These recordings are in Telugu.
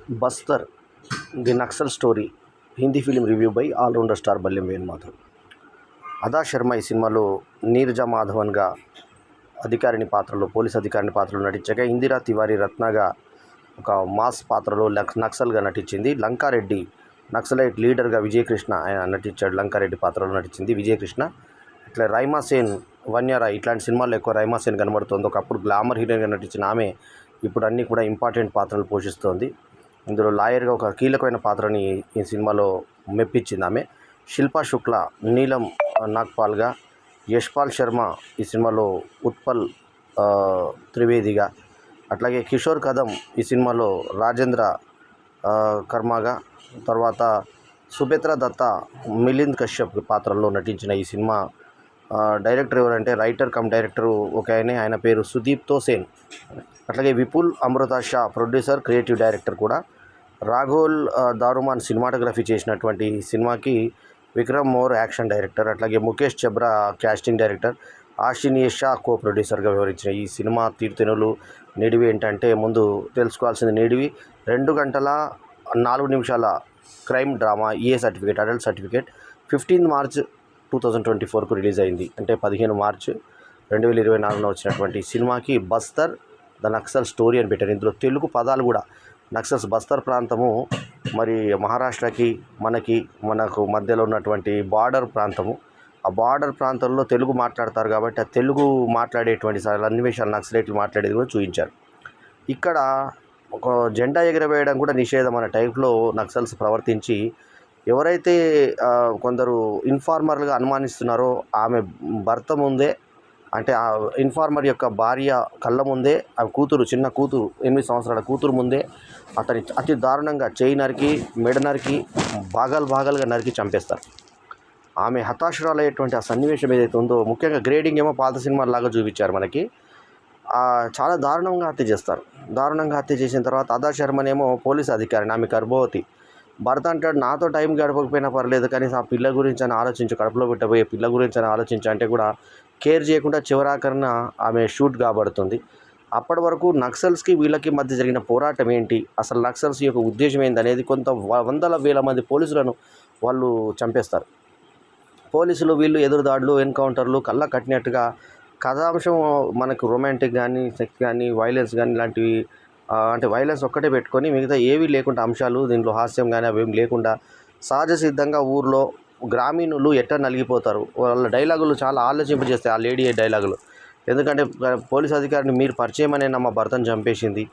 Bastar the Naxal story Hindi film review by allrounder star Balyam Venumadhav. Adah Sharma ఈ సినిమాలో నీరజా మాధవన్గా అధికారిని పాత్రలో, పోలీస్ అధికారిని పాత్రలో నటించగా, ఇందిరా తివారీ రత్నగా ఒక మాస్ పాత్రలో నక్సల్గా నటించింది. లంకారెడ్డి నక్సలైట్ లీడర్గా విజయకృష్ణ ఆయన నటించాడు. లంకారెడ్డి పాత్రలో నటించింది విజయకృష్ణ. ఇట్లా రైమాసేన్, వన్యరాయ్ ఇట్లాంటి సినిమాల్లో ఎక్కువ రైమాసేన్ కనబడుతుంది. ఒకప్పుడు గ్లామర్ హీరోయిన్గా నటించిన ఆమె ఇప్పుడు అన్నీ కూడా ఇంపార్టెంట్ పాత్రలు పోషిస్తోంది. ఇందులో లాయర్గా ఒక కీలకమైన పాత్రని ఈ సినిమాలో మెప్పించింది ఆమె. శిల్పా శుక్లా నీలం నాగ్పాల్గా, యశ్పాల్ శర్మ ఈ సినిమాలో ఉత్పల్ త్రివేదిగా, అట్లాగే కిషోర్ కదం ఈ సినిమాలో రాజేంద్ర కర్మగా, తర్వాత సుభేత్ర దత్త మిలింద్ కశ్యప్ పాత్రలో నటించిన ఈ సినిమా డైరెక్టర్ ఎవరంటే రైటర్ కమ్ డైరెక్టరు ఒక ఆయన పేరు సుదీప్ తోసేన్. అట్లాగే Vipul Amrita Shah producer, creative director కూడా. రాఘోల్ దారుమాన్ సినిమాటోగ్రఫీ చేసినటువంటి సినిమాకి విక్రమ్ మోర్ యాక్షన్ డైరెక్టర్. అట్లాగే ముఖేష్ చబ్రా క్యాస్టింగ్ డైరెక్టర్, ఆషినియే షా కో ప్రొడ్యూసర్గా వ్యవహరించిన ఈ సినిమా తీరుతెనులు నిడివి ఏంటంటే, ముందు తెలుసుకోవాల్సింది నిడివి 2 గంటల 4 నిమిషాల క్రైమ్ డ్రామా, ఈఏ సర్టిఫికేట్, అడల్ట్ సర్టిఫికేట్ 15 మార్చ్ 2024కు రిలీజ్ అయింది. అంటే 15 మార్చ్ 2024లో వచ్చినటువంటి సినిమాకి బస్తర్ ద నక్సల్ స్టోరీ అని పెట్టారు. ఇందులో తెలుగు పదాలు కూడా, నక్సల్స్ బస్తర్ ప్రాంతము మరి మహారాష్ట్రకి మనకు మధ్యలో ఉన్నటువంటి బార్డర్ ప్రాంతము. ఆ బార్డర్ ప్రాంతంలో తెలుగు మాట్లాడతారు కాబట్టి ఆ తెలుగు మాట్లాడేటువంటి సన్నివేశాలు నక్సలైట్లు మాట్లాడేది కూడా చూపించారు. ఇక్కడ ఒక జెండా ఎగరవేయడం కూడా నిషేధం అనే టైప్లో నక్సల్స్ ప్రవర్తించి, ఎవరైతే కొందరు ఇన్ఫార్మర్లుగా అనుమానిస్తున్నారో ఆమె భర్త ముందే, అంటే ఆ ఇన్ఫార్మర్ యొక్క భార్య కళ్ళ ముందే, ఆ కూతురు, చిన్న కూతురు, 8 సంవత్సరాల కూతురు ముందే అతని అతి దారుణంగా చేయి నరికి, మెడ నరికి, భాగాలుగా నరికి చంపేస్తారు. ఆమె హతాశురాలయ్యేటువంటి ఆ సన్నివేశం ఏదైతే ఉందో, ముఖ్యంగా గ్రేడింగ్ ఏమో పాత సినిమాలాగా చూపించారు మనకి. చాలా దారుణంగా హత్య చేస్తారు. దారుణంగా హత్య చేసిన తర్వాత అదా శర్మనేమో పోలీస్ అధికారిని, ఆమె గర్భవతి. భర్త అంటాడు, నాతో టైం గడపకపోయినా పర్లేదు కానీ ఆ పిల్ల గురించి అని ఆలోచించు, కడుపులో పెట్టబోయే పిల్ల గురించి అని ఆలోచించు అంటే కూడా కేర్ చేయకుండా చివరాకరణ ఆమె షూట్ కాబడుతుంది. అప్పటి వరకు నక్సల్స్కి వీళ్ళకి మధ్య జరిగిన పోరాటం ఏంటి, అసలు నక్సల్స్ యొక్క ఉద్దేశం ఏంటి అనేది కొంత వందల వేల మంది పోలీసులను వాళ్ళు చంపేస్తారు. పోలీసులు వీళ్ళు ఎదురుదాడులు, ఎన్కౌంటర్లు కళ్ళ కట్టినట్టుగా కథాంశం మనకు రొమాంటిక్ కానీ, సెక్స్ కానీ, వైలెన్స్ కానీ ఇలాంటివి, అంటే వైలెన్స్ ఒక్కటే పెట్టుకొని మిగతా ఏవీ లేకుండా అంశాలు, దీంట్లో హాస్యం కానీ అవేం లేకుండా సహజ సిద్ధంగా ఊర్లో గ్రామీణులు ఎట్లా నలిగిపోతారు, వాళ్ళ డైలాగులు చాలా ఆలోచింపజేస్తాయి ఆ లేడీ డైలాగులు. ఎందుకంటే పోలీస్ అధికారిని, మీరు పరిచయం అనే మా భర్తను చంపేసింది,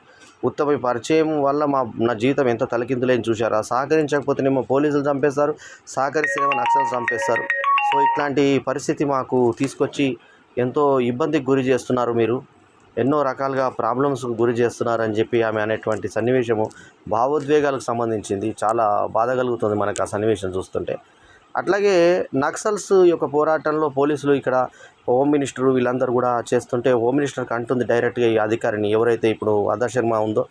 ఉత్తమ పరిచయం వల్ల నా జీవితం ఎంత తలకిందులేని చూశారా, సహకరించకపోతేనేమో పోలీసులు చంపేస్తారు, సహకరిస్తేనేమో నక్సల్స్ చంపేస్తారు. సో ఇట్లాంటి పరిస్థితి మాకు తీసుకొచ్చి ఎంతో ఇబ్బందికి గురి చేస్తున్నారు, మీరు ఎన్నో రకాలుగా ప్రాబ్లమ్స్కు గురి చేస్తున్నారని చెప్పి ఆమె అనేటువంటి సన్నివేశము భావోద్వేగాలకు సంబంధించింది. చాలా బాధ కలుగుతుంది మనకు ఆ సన్నివేశం చూస్తుంటే. అట్లాగే నక్సల్స్ యొక్క పోరాటంలో పోలీసులు, ఇక్కడ హోమ్ మినిస్టరు వీళ్ళందరూ కూడా చేస్తుంటే, హోమ్ మినిస్టర్కి అంటుంది డైరెక్ట్గా ఈ అధికారిని, ఎవరైతే ఇప్పుడు అదా శర్మ ఉందో,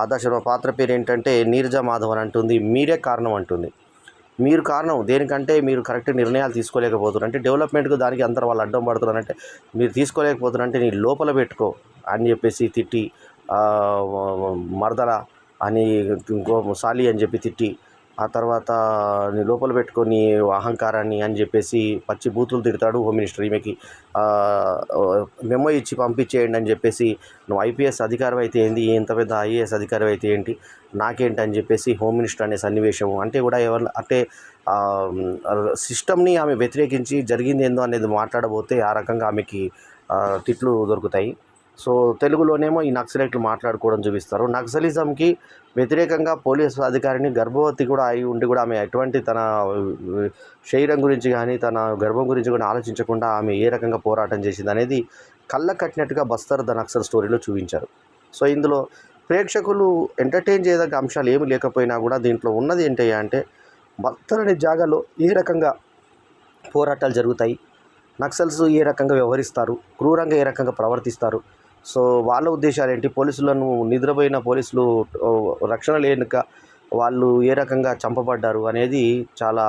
అదా శర్మ పాత్ర పేరు ఏంటంటే నీరజా మాధవ్ అని అంటుంది. మీరే కారణం అంటుంది. మీరు కారణం దేనికంటే, మీరు కరెక్ట్ నిర్ణయాలు తీసుకోలేకపోతున్నారు, అంటే డెవలప్మెంట్కు దానికి అందరూ వాళ్ళు అడ్డం పడుతున్నారంటే మీరు తీసుకోలేకపోతున్నారంటే నీ లోపల పెట్టుకో అని చెప్పేసి తిట్టి, మరదల అని, ఇంకో సాలి అని చెప్పి తిట్టి, ఆ తర్వాత నీ లోపల పెట్టుకొని అహంకారాన్ని అని చెప్పేసి పచ్చి బూతులు తిడతాడు హోమ్ మినిస్టర్. ఈమెకి మెమో ఇచ్చి పంపించేయండి అని చెప్పేసి, నువ్వు ఐపీఎస్ అధికారి అయితే ఏంది, ఎంత పెద్ద ఐఏఎస్ అధికారి అయితే ఏంటి, నాకేంటి అని చెప్పేసి హోమ్ మినిస్టర్ అనే సన్నివేశం. అంటే కూడా అంటే సిస్టమ్ని ఆమె వ్యతిరేకించి జరిగింది ఏందో అనేది మాట్లాడబోతే ఆ రకంగా ఆమెకి తిట్లు దొరుకుతాయి. సో తెలుగులోనేమో ఈ నక్సలైట్లు మాట్లాడుకోవడం చూపిస్తారు. నక్సలిజంకి వ్యతిరేకంగా పోలీసు అధికారిని, గర్భవతి కూడా అయి ఉండి కూడా ఆమె ఎటువంటి తన శరీరం గురించి కానీ తన గర్భం గురించి కూడా ఆలోచించకుండా ఆమె ఏ రకంగా పోరాటం చేసింది అనేది కళ్ళ కట్టినట్టుగా బస్తర్ ద నక్సల్ స్టోరీలో చూపించారు. సో ఇందులో ప్రేక్షకులు ఎంటర్టైన్ చేయదగ్గ అంశాలు ఏమి లేకపోయినా కూడా దీంట్లో ఉన్నది ఏంటి అంటే, బస్తర్ అనే జాగాలో ఏ రకంగా పోరాటాలు జరుగుతాయి, నక్సల్స్ ఏ రకంగా వ్యవహరిస్తారు, క్రూరంగా ఏ రకంగా ప్రవర్తిస్తారు, సో వాళ్ళ ఉద్దేశాలు ఏంటి, పోలీసులను, నిద్రపోయిన పోలీసులు రక్షణ లేక వాళ్ళు ఏ రకంగా చంపబడ్డారు అనేది చాలా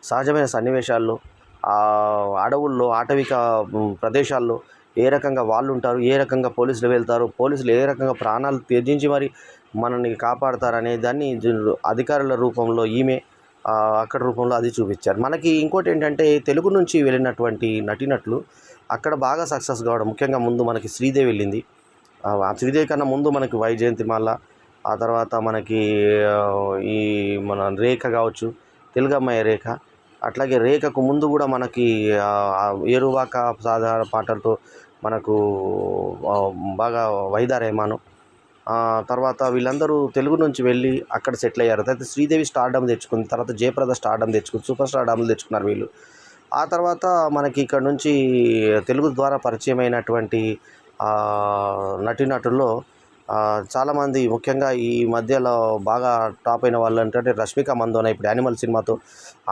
సహజమైన సన్నివేశాల్లో, అడవుల్లో, ఆటవిక ప్రదేశాల్లో ఏ రకంగా వాళ్ళు ఉంటారు, ఏ రకంగా పోలీసులు వెళ్తారు, పోలీసులు ఏ రకంగా ప్రాణాలు త్యజించి మరి మనల్ని కాపాడతారనే దాన్ని అధికారుల రూపంలో ఈమె అక్కడ రూపంలో అది చూపించారు. మనకి ఇంకోటి ఏంటంటే తెలుగు నుంచి వెళ్ళినటువంటి నటీనటులు అక్కడ బాగా సక్సెస్ కావడం, ముఖ్యంగా ముందు మనకి శ్రీదేవి వెళ్ళింది. ఆ శ్రీదేవి కన్నా ముందు మనకి వైజయంతిమాల, ఆ తర్వాత మనకి ఈ మన రేఖ కావచ్చు, తెలుగు అమ్మాయి రేఖ. అట్లాగే రేఖకు ముందు కూడా మనకి ఏరువాక సాధారణ పాటలతో మనకు బాగా వైదా రెహమాను. తర్వాత వీళ్ళందరూ తెలుగు నుంచి వెళ్ళి అక్కడ సెటిల్ అయ్యారు. తర్వాత శ్రీదేవి స్టార్డమ్ తెచ్చుకుంది, తర్వాత జయప్రద స్టార్డమ్ తెచ్చుకుంది, సూపర్ స్టార్డమ్లు తెచ్చుకున్నారు వీళ్ళు. ఆ తర్వాత మనకి ఇక్కడ నుంచి తెలుగు ద్వారా పరిచయమైనటువంటి నటీనటుల్లో చాలామంది, ముఖ్యంగా ఈ మధ్యలో బాగా టాప్ అయిన వాళ్ళు ఏంటంటే రష్మిక మందోన ఇప్పుడు యానిమల్ సినిమాతో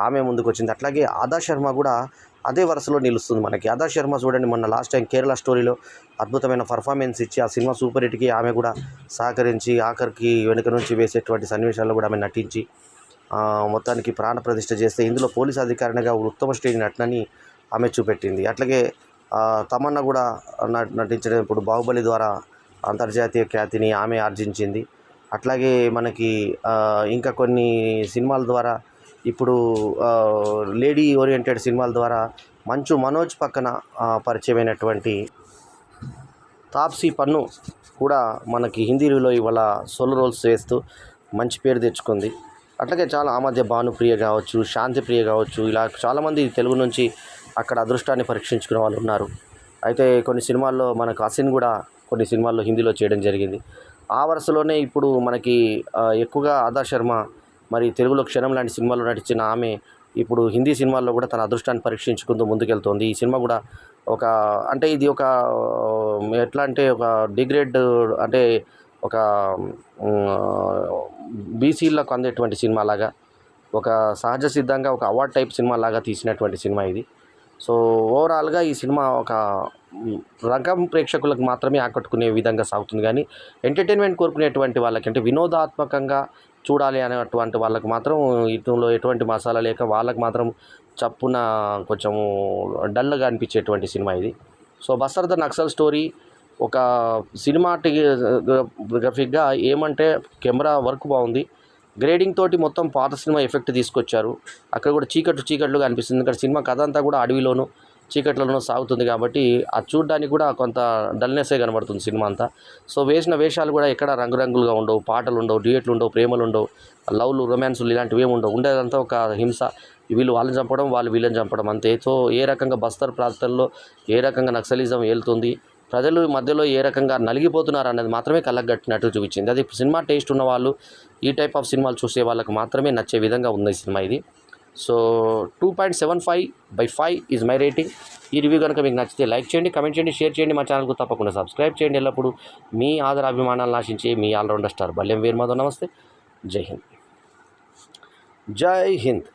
ఆమె ముందుకు వచ్చింది. అట్లాగే ఆదా శర్మ కూడా అదే వరుసలో నిలుస్తుంది మనకి. ఆదా శర్మ చూడండి, మొన్న లాస్ట్ టైం కేరళ స్టోరీలో అద్భుతమైన పర్ఫార్మెన్స్ ఇచ్చి ఆ సినిమా సూపర్ హిట్కి ఆమె కూడా సహకరించి ఆఖరికి వెనుక నుంచి వేసేటువంటి సన్నివేశాల్లో కూడా ఆమె నటించి మొత్తానికి ప్రాణప్రతిష్ఠ చేస్తే ఇందులో పోలీస్ అధికారినిగా ఉత్తమ శ్రేణి నటనని ఆమె చూపెట్టింది. అట్లాగే తమన్నా కూడా నటించడం ఇప్పుడు బాహుబలి ద్వారా అంతర్జాతీయ ఖ్యాతిని ఆమె ఆర్జించింది. అట్లాగే మనకి ఇంకా కొన్ని సినిమాల ద్వారా ఇప్పుడు లేడీ ఓరియంటెడ్ సినిమాల ద్వారా మంచు మనోజ్ పక్కన పరిచయమైనటువంటి తాప్సీ పన్ను కూడా మనకి హిందీలో ఇవాళ సోలో రోల్స్ వేస్తూ మంచి పేరు తెచ్చుకుంది. అట్లాగే చాలా ఆ మధ్య భానుప్రియ కావచ్చు, శాంతిప్రియ కావచ్చు, ఇలా చాలామంది తెలుగు నుంచి అక్కడ అదృష్టాన్ని పరీక్షించుకునే వాళ్ళు ఉన్నారు. అయితే కొన్ని సినిమాల్లో మనకు అసిన్ కూడా కొన్ని సినిమాల్లో హిందీలో చేయడం జరిగింది. ఆ వరుసలోనే ఇప్పుడు మనకి ఎక్కువగా ఆదా శర్మ మరి తెలుగులో క్షణం లాంటి సినిమాల్లో నటించిన ఆమె ఇప్పుడు హిందీ సినిమాల్లో కూడా తన అదృష్టాన్ని పరీక్షించుకుంటూ ముందుకెళ్తోంది. ఈ సినిమా కూడా అంటే ఇది ఒక ఎట్లా అంటే ఒక డిగ్రేడ్, అంటే ఒక బీసీలకు అందేటువంటి సినిమా లాగా, ఒక సహజ సిద్ధంగా ఒక అవార్డ్ టైప్ సినిమా లాగా తీసినటువంటి సినిమా ఇది. సో ఓవరాల్గా ఈ సినిమా ఒక రంగం ప్రేక్షకులకు మాత్రమే ఆకట్టుకునే విధంగా సాగుతుంది, కానీ ఎంటర్టైన్మెంట్ కోరుకునేటువంటి వాళ్ళకి, అంటే వినోదాత్మకంగా చూడాలి అనేటువంటి వాళ్ళకి మాత్రం ఇందులో ఎటువంటి మసాలా లేక వాళ్ళకి మాత్రం చప్పున కొంచెము డల్గా అనిపించేటువంటి సినిమా ఇది. So Bastar the Naxal story ఒక సినిమాటోగ్రఫిక్గా ఏమంటే కెమెరా వర్క్ బాగుంది, గ్రేడింగ్ తోటి మొత్తం పాత సినిమా ఎఫెక్ట్ తీసుకొచ్చారు. అక్కడ కూడా చీకట్లుగా అనిపిస్తుంది. ఇక్కడ సినిమా కథ అంతా కూడా అడవిలోనూ చీకట్లలోనూ సాగుతుంది కాబట్టి అది చూడడానికి కూడా కొంత డల్నెస్సే కనబడుతుంది సినిమా అంతా. సో వేసిన వేషాలు కూడా ఎక్కడ రంగురంగులుగా ఉండవు, పాటలు ఉండవు, డ్యూయెట్లు ఉండవు, ప్రేమలు ఉండవు, లవ్లు, రొమాన్సులు ఇలాంటివి ఏమి ఉండవు. ఉండేదంతా ఒక హింస, వీళ్ళు వాళ్ళని చంపడం, వాళ్ళు వీళ్ళని చంపడం అంతే. సో ఏ రకంగా బస్తర్ ప్రాంతంలో ఏ రకంగా నక్సలిజం ఏలుతుంది, ప్రజలు మధ్యలో ఏ రకంగా నలిగిపోతున్నారు అన్నది మాత్రమే కళ్ళగట్టినట్టు చూపించింది. అది సినిమా టేస్ట్ ఉన్న వాళ్ళు, ఈ టైప్ ఆఫ్ సినిమాలు చూసే వాళ్ళకి మాత్రమే నచ్చే విధంగా ఉంది ఈ సినిమా ఇది. So 2.75/5 is my rating. ఈ రివ్యూ కనుక మీకు నచ్చితే లైక్ చేయండి, కమెంట్ చేయండి, షేర్ చేయండి, మా ఛానల్కు తప్పకుండా సబ్స్క్రైబ్ చేయండి. ఎల్లప్పుడూ మీ ఆదరాభిమానాలు ఆశించే మీ ఆల్రౌండర్ స్టార్ బల్యం వేర్మాధవ్. నమస్తే, జై హింద్. జై హింద్.